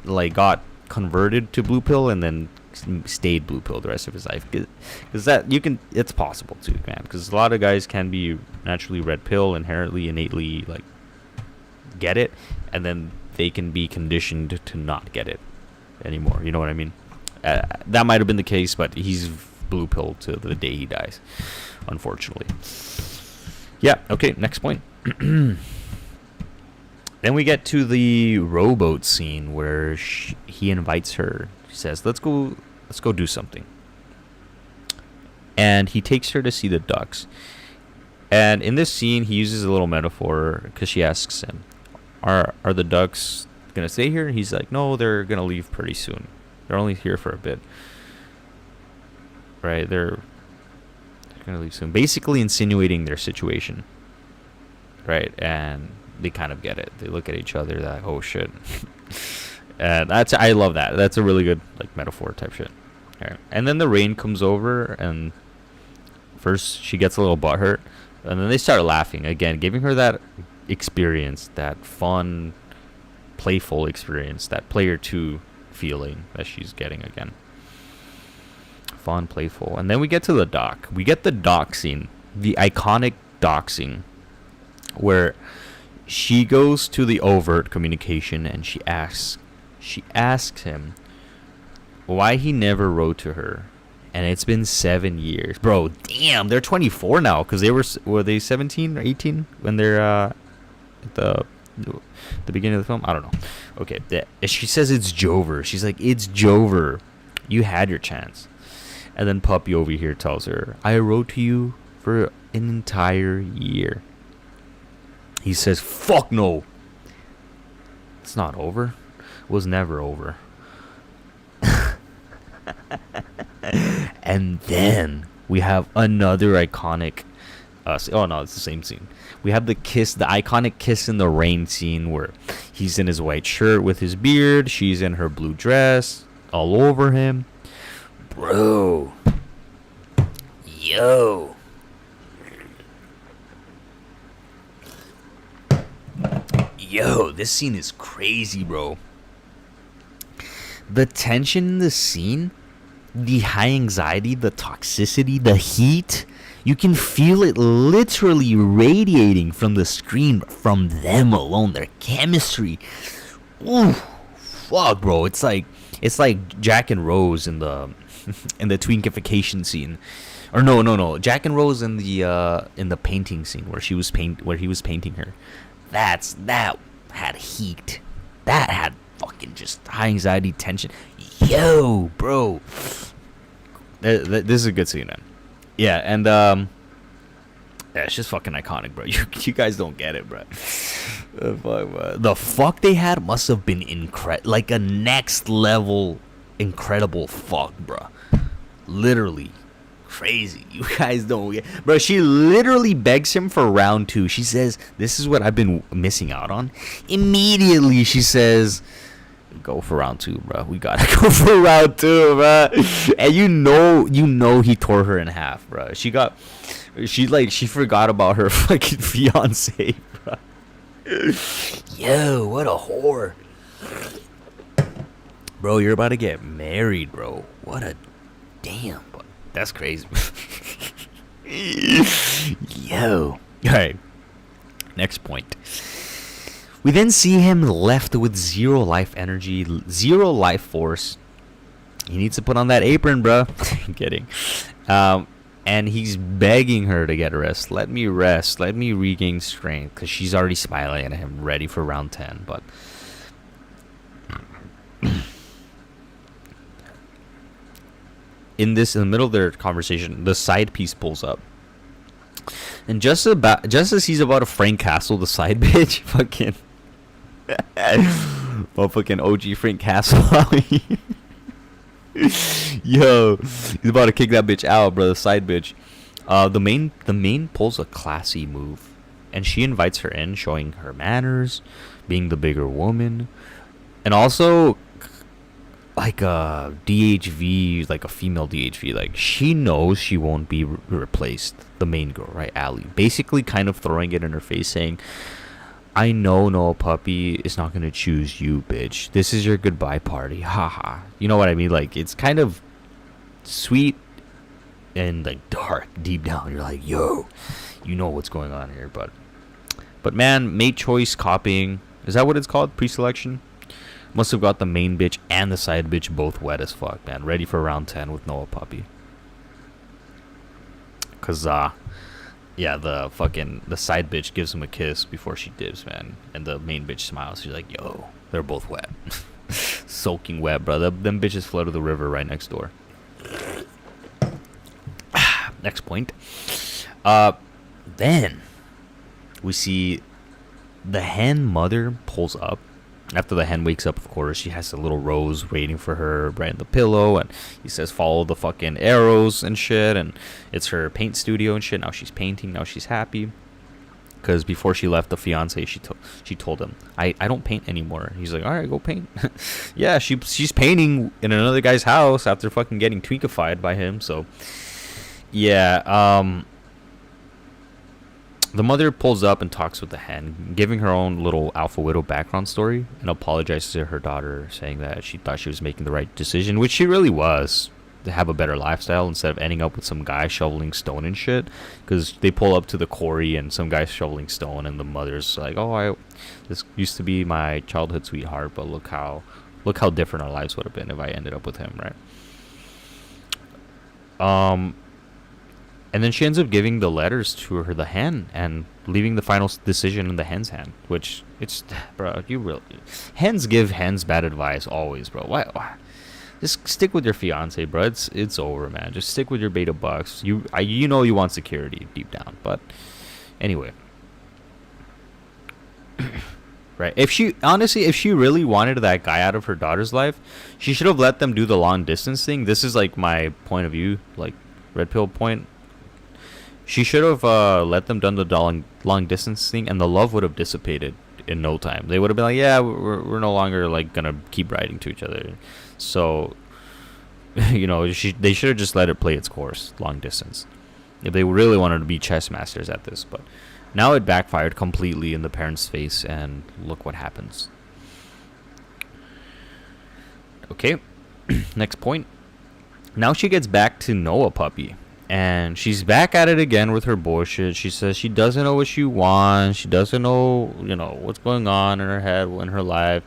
Speaker 1: like got converted to blue pill and then stayed blue pill the rest of his life. Because that it's possible too, man. Because a lot of guys can be naturally red pill, inherently, innately like get it, and then they can be conditioned to not get it anymore. You know what I mean? That might have been the case, but he's blue pill to the day he dies, unfortunately. Yeah. Okay. Next point. Then we get to the rowboat scene where he invites her. He says, "Let's go do something." And he takes her to see the ducks. And in this scene, he uses a little metaphor because she asks him, Are the ducks gonna stay here? And he's like, no, they're gonna leave pretty soon. They're only here for a bit. Right? They're gonna leave soon. Basically insinuating their situation. Right? And they kind of get it. They look at each other, they're like, oh shit. And I love that. That's a really good like metaphor type shit. Right. And then the rain comes over, and first she gets a little butthurt, and then they start laughing again, giving her that experience, that fun, playful experience, that player 2 feeling that she's getting again. Fun, playful. And then we get to the dock. We get the dock scene, the iconic dock scene, where she goes to the overt communication and she asks him why he never wrote to her. And it's been 7 years. Bro, damn, they're 24 now, because were they 17 or 18 when they're at the beginning of the film? I don't know. Okay, she says it's Jover. She's like, it's Jover. You had your chance. And then Puppy over here tells her, I wrote to you for an entire year. He says, fuck no. It's not over. It was never over. And then we have another iconic oh no, it's the same scene. We have the iconic kiss in the rain scene where he's in his white shirt with his beard, she's in her blue dress, all over him. Bro. Yo. This scene is crazy, bro. The tension in the scene, the high anxiety, the toxicity, the heat, you can feel it literally radiating from the screen, from them alone, their chemistry. Ooh, fuck, bro. It's like Jack and Rose in the in the twinkification scene, or no, Jack and Rose in the painting scene where he was painting her. That had heat. That had fucking just high anxiety, tension. Yo, bro. This is a good scene, man. Yeah, and yeah, it's just fucking iconic, bro. You guys don't get it, bro. The fuck they had must have been like a next level incredible fuck, bro. Literally crazy. You guys don't get, bro. She literally begs him for round 2. She says, "This is what I've been missing out on." Immediately, she says, "Go for round 2, bro. We gotta go for round 2, bro." And you know he tore her in half, bro. She forgot about her fucking fiance, bro. Yo, what a whore. Bro, you're about to get married, bro. What a damn. That's crazy. Yo. Alright. Next point. We then see him left with 0 life energy, 0 life force. He needs to put on that apron, bro. I'm kidding. And he's begging her to get rest. Let me rest. Let me regain strength. Because she's already smiling at him, ready for round 10. But in the middle of their conversation, the side piece pulls up. And just as he's about to Frank Castle the side bitch, fucking fucking OG Frank Castle. Yo, he's about to kick that bitch out, bro. The side bitch. The main pulls a classy move, and she invites her in, showing her manners, being the bigger woman, and also like a DHV, like a female DHV. Like, she knows she won't be replaced. The main girl, right, Allie, basically kind of throwing it in her face, saying, I know Noah Puppy is not gonna choose you, bitch. This is your goodbye party. Haha. You know what I mean? Like, it's kind of sweet and like dark deep down. You're like, yo, you know what's going on here. But man, mate choice copying, is that what it's called? Pre-selection? Must have got the main bitch and the side bitch both wet as fuck, man. Ready for round 10 with Noah Puppy. Cause yeah, the side bitch gives him a kiss before she dips, man. And the main bitch smiles. She's like, yo, they're both wet. Soaking wet, bro. Them bitches flow to the river right next door. Next point. Then we see the hen mother pulls up. After the hen wakes up, of course, she has a little rose waiting for her right in the pillow, and he says, follow the fucking arrows and shit, and it's her paint studio and shit. Now she's painting, now she's happy. Because before she left the fiance, she told him, I don't paint anymore. He's like, all right, go paint. Yeah, she's painting in another guy's house after fucking getting tweakified by him, so... Yeah, the mother pulls up and talks with the hen, giving her own little alpha widow background story, and apologizes to her daughter, saying that she thought she was making the right decision, which she really was, to have a better lifestyle instead of ending up with some guy shoveling stone and shit. Because they pull up to the quarry and some guy's shoveling stone, and the mother's like, oh, this used to be my childhood sweetheart, but look how different our lives would have been if I ended up with him, right? And then she ends up giving the letters to the hen and leaving the final decision in the hen's hand. Which, bro, hens give hens bad advice always, bro. Why? Just stick with your fiance, bro. It's over, man. Just stick with your beta bucks. You know you want security deep down, but anyway. Right. If she really wanted that guy out of her daughter's life, she should have let them do the long distance thing. This is like my point of view, like red pill point. She should have let them done the long distance thing, and the love would have dissipated in no time. They would have been like, yeah, we're no longer like gonna keep writing to each other. So, you know, they should have just let it play its course, long distance, if they really wanted to be chess masters at this. But now it backfired completely in the parents' face, and look what happens. Okay, next point. Now she gets back to Noah Puppy. And she's back at it again with her bullshit. She says she doesn't know what she wants. She doesn't know, what's going on in her head, in her life.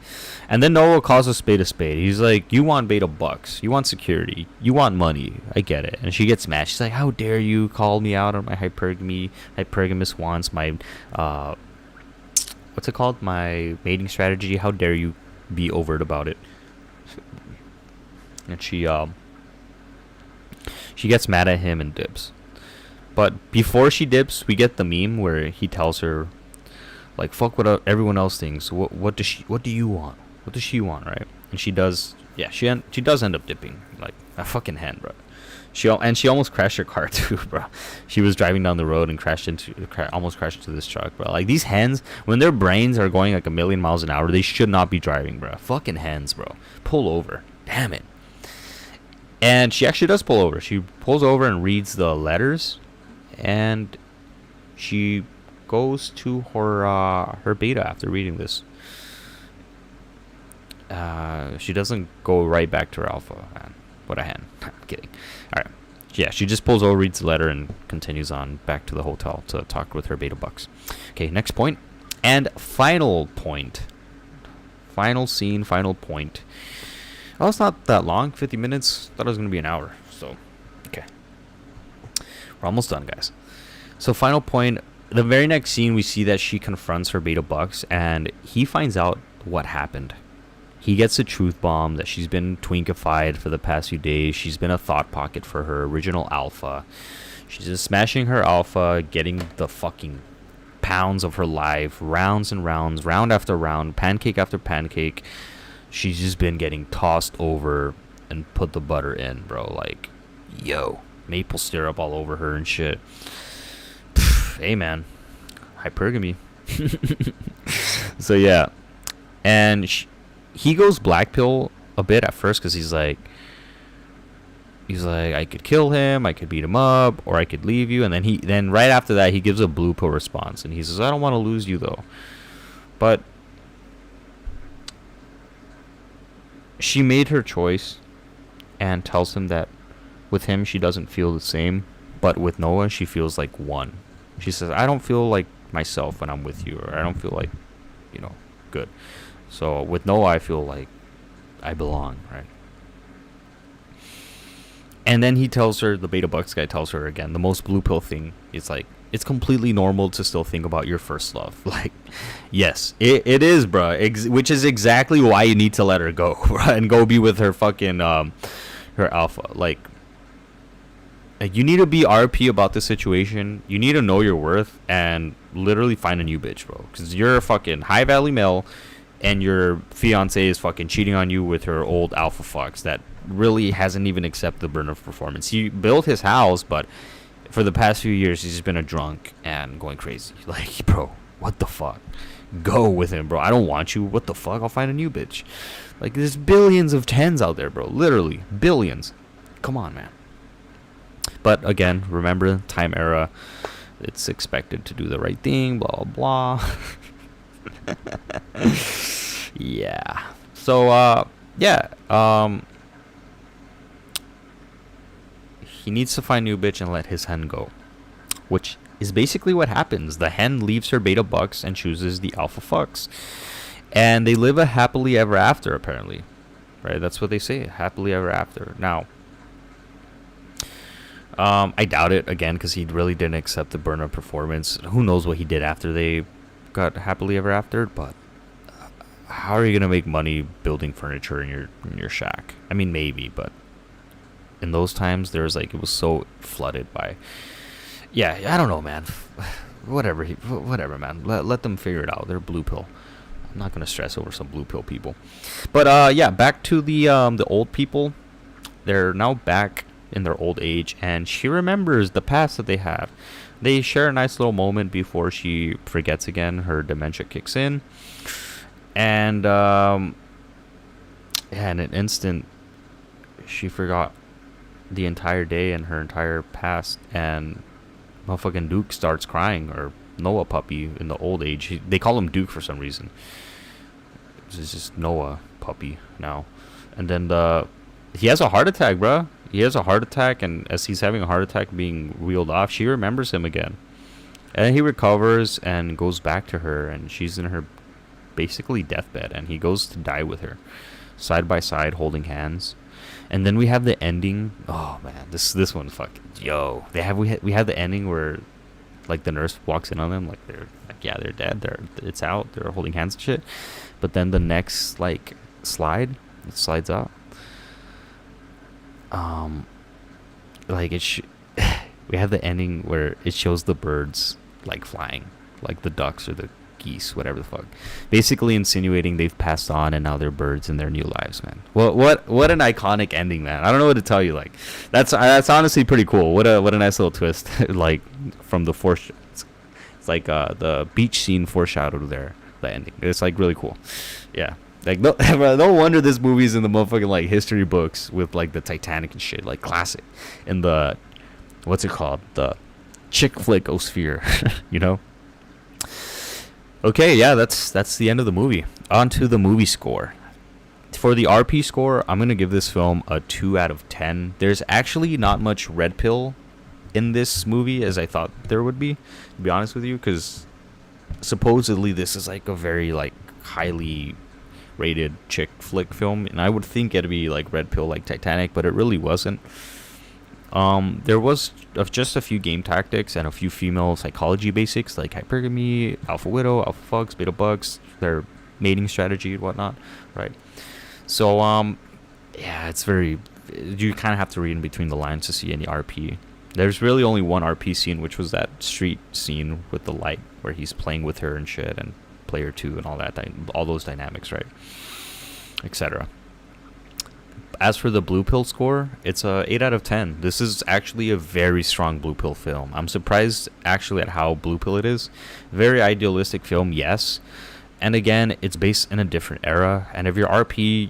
Speaker 1: And then Noah calls a spade a spade. He's like, you want beta bucks. You want security. You want money. I get it. And she gets mad. She's like, how dare you call me out on my hypergamous wants, my, what's it called? My mating strategy. How dare you be overt about it? And she gets mad at him and dips. But before she dips, we get the meme where he tells her, like, fuck what everyone else thinks. What do you want? What does she want, right? And she does, yeah, she does end up dipping, like a fucking hen, bro. She almost crashed her car too, bro. She was driving down the road and almost crashed into this truck, bro. Like, these hens, when their brains are going like a million miles an hour, they should not be driving, bro. Fucking hens, bro. Pull over. Damn it. And she actually does pull over. She pulls over and reads the letters, and she goes to her beta after reading this. She doesn't go right back to her alpha. Man, what a hen. I'm kidding. All right. Yeah, she just pulls over, reads the letter, and continues on back to the hotel to talk with her beta bucks. Okay, next point. And final point. Final scene, final point. Oh, it's not that long, 50 minutes. Thought it was going to be an hour. So, okay. We're almost done, guys. So, final point. The very next scene, we see that she confronts her beta bucks, and he finds out what happened. He gets a truth bomb that she's been twinkified for the past few days. She's been a thought pocket for her original alpha. She's just smashing her alpha, getting the fucking pounds of her life, rounds and rounds, round after round, pancake after pancake. She's just been getting tossed over and put the butter in, bro. Like, yo, maple syrup all over her and shit. Hey, man. Hypergamy. So, yeah. And he goes black pill a bit at first because he's like, I could kill him, I could beat him up, or I could leave you. And then right after that, he gives a blue pill response. And he says, I don't want to lose you, though. But she made her choice and tells him that with him, she doesn't feel the same. But with Noah, she feels like one. She says, I don't feel like myself when I'm with you, or I don't feel like, good. So with Noah, I feel like I belong, right? And then he tells her, the Beta Bucks guy tells her again, the most blue pill thing. It's like, it's completely normal to still think about your first love. Like, yes, it is, bro. Which is exactly why you need to let her go, right? And go be with her fucking, her alpha. Like, you need to be RP about this situation. You need to know your worth and literally find a new bitch, bro. Because you're a fucking high value male and your fiance is fucking cheating on you with her old alpha fucks that really hasn't even accepted the burn of performance. He built his house, but for the past few years, he's just been a drunk and going crazy. Like, bro, what the fuck? Go with him, bro. I don't want you. What the fuck? I'll find a new bitch. Like, there's billions of tens out there, bro. Literally, billions. Come on, man. But again, remember, time era. It's expected to do the right thing, blah, blah. Yeah. So, yeah. He needs to find a new bitch and let his hen go, which is basically what happens. The hen leaves her beta bucks and chooses the alpha fucks, and they live a happily ever after, apparently, right? That's what they say, happily ever after. Now, I doubt it, again, because he really didn't accept the burn of performance. Who knows what he did after they got happily ever after, but how are you gonna make money building furniture in your shack? I mean, maybe, but in those times, it was so flooded by, yeah, I don't know, man. Whatever, man. Let them figure it out. They're blue pill. I'm not gonna stress over some blue pill people. But yeah, back to the old people. They're now back in their old age, and she remembers the past that they have. They share a nice little moment before she forgets again. Her dementia kicks in, and yeah, in an instant, she forgot the entire day and her entire past, and motherfucking Duke starts crying, or Noah puppy in the old age. They call him Duke for some reason. It's just Noah puppy now. And then he has a heart attack, bruh. He has a heart attack, and as he's having a heart attack being wheeled off, she remembers him again. And then he recovers and goes back to her, and she's in her basically deathbed, and he goes to die with her, side by side, holding hands. And then we have the ending. Oh man, this one's fucking we have the ending where, like, the nurse walks in on them, like, they're dead. It's out. They're holding hands and shit. But then the next, like, it slides out. Like, we have the ending where it shows the birds, like, flying, like the ducks or the geese, whatever the fuck, basically insinuating they've passed on and now they're birds in their new lives, man. What an iconic ending, man. I don't know what to tell you. Like, that's honestly pretty cool. What a nice little twist. Like, from the it's like the beach scene foreshadowed there, the ending. It's like really cool. Yeah. Like, no wonder this movie's in the motherfucking, like, history books with, like, the Titanic and shit, like, classic. In the, what's it called? The chick flick osphere, you know? Okay, yeah, that's the end of the movie. On to the movie score. For the RP score, I'm going to give this film a 2 out of 10. There's actually not much red pill in this movie as I thought there would be, to be honest with you, because supposedly this is, like, a very, like, highly rated chick flick film, and I would think it'd be like red pill like Titanic, but it really wasn't. There was just a few game tactics and a few female psychology basics like hypergamy, alpha widow, alpha fucks, beta bucks, their mating strategy and whatnot, right? So yeah, it's very. You kind of have to read in between the lines to see any RP. There's really only one RP scene, which was that street scene with the light where he's playing with her and shit, and player two and all that, all those dynamics, right, etc. As for the Blue Pill score, it's a 8 out of 10. This is actually a very strong Blue Pill film. I'm surprised actually at how Blue Pill it is. Very idealistic film, yes. And again, it's based in a different era. And if you're RP,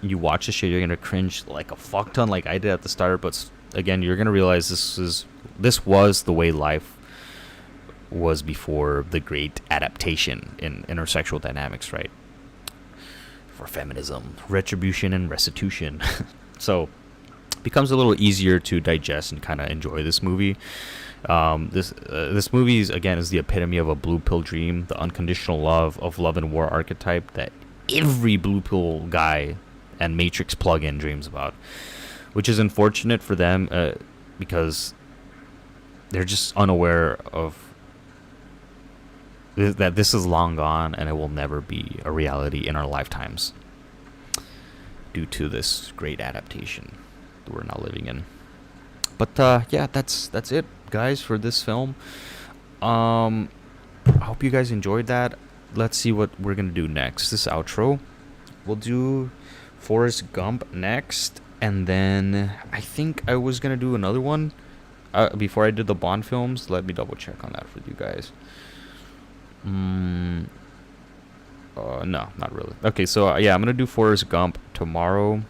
Speaker 1: you watch this shit, you're gonna cringe like a fuck ton, like I did at the start. But again, you're gonna realize this was the way life was before the great adaptation in intersexual dynamics, right? For feminism, retribution, and restitution. So it becomes a little easier to digest and kind of enjoy this movie. This movie is the epitome of a blue pill dream, the unconditional love and war archetype that every blue pill guy and Matrix plug-in dreams about, which is unfortunate for them because they're just unaware of that this is long gone and it will never be a reality in our lifetimes due to this great adaptation that we're now living in. But yeah, that's it, guys, for this film. I hope you guys enjoyed that. Let's see what we're gonna do next. This outro, we'll do Forrest Gump next, and then I think I was gonna do another one before I did the Bond films. Let me double check on that for you guys. No, not really. Okay, so yeah, I'm gonna do Forrest Gump tomorrow,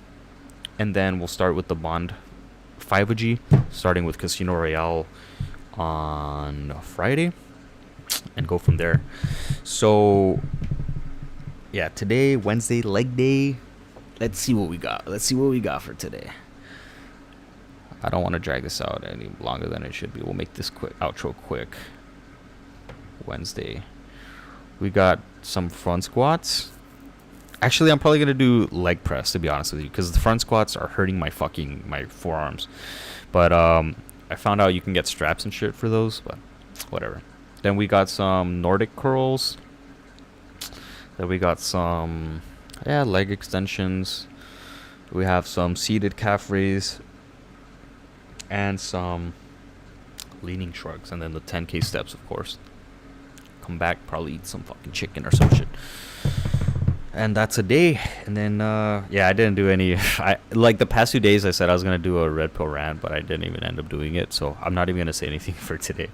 Speaker 1: and then we'll start with the Bond 5G, starting with Casino Royale on Friday, and go from there. So yeah, today, Wednesday, leg day. Let's see what we got. Let's see what we got for today. I don't want to drag this out any longer than it should be. We'll make this outro quick. Wednesday. We got some front squats. Actually, I'm probably going to do leg press, to be honest with you, because the front squats are hurting my forearms. But I found out you can get straps and shit for those, but whatever. Then we got some Nordic curls. Then we got some leg extensions. We have some seated calf raise and some leaning shrugs, and then the 10K steps, of course. Come back, probably eat some fucking chicken or some shit, and that's a day. And then I didn't do any. Like the past 2 days, I said I was gonna do a red pill rant, but I didn't even end up doing it, so I'm not even gonna say anything for today.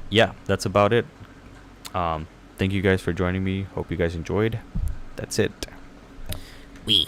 Speaker 1: Yeah, that's about it. Thank you guys for joining me. Hope you guys enjoyed. That's it. We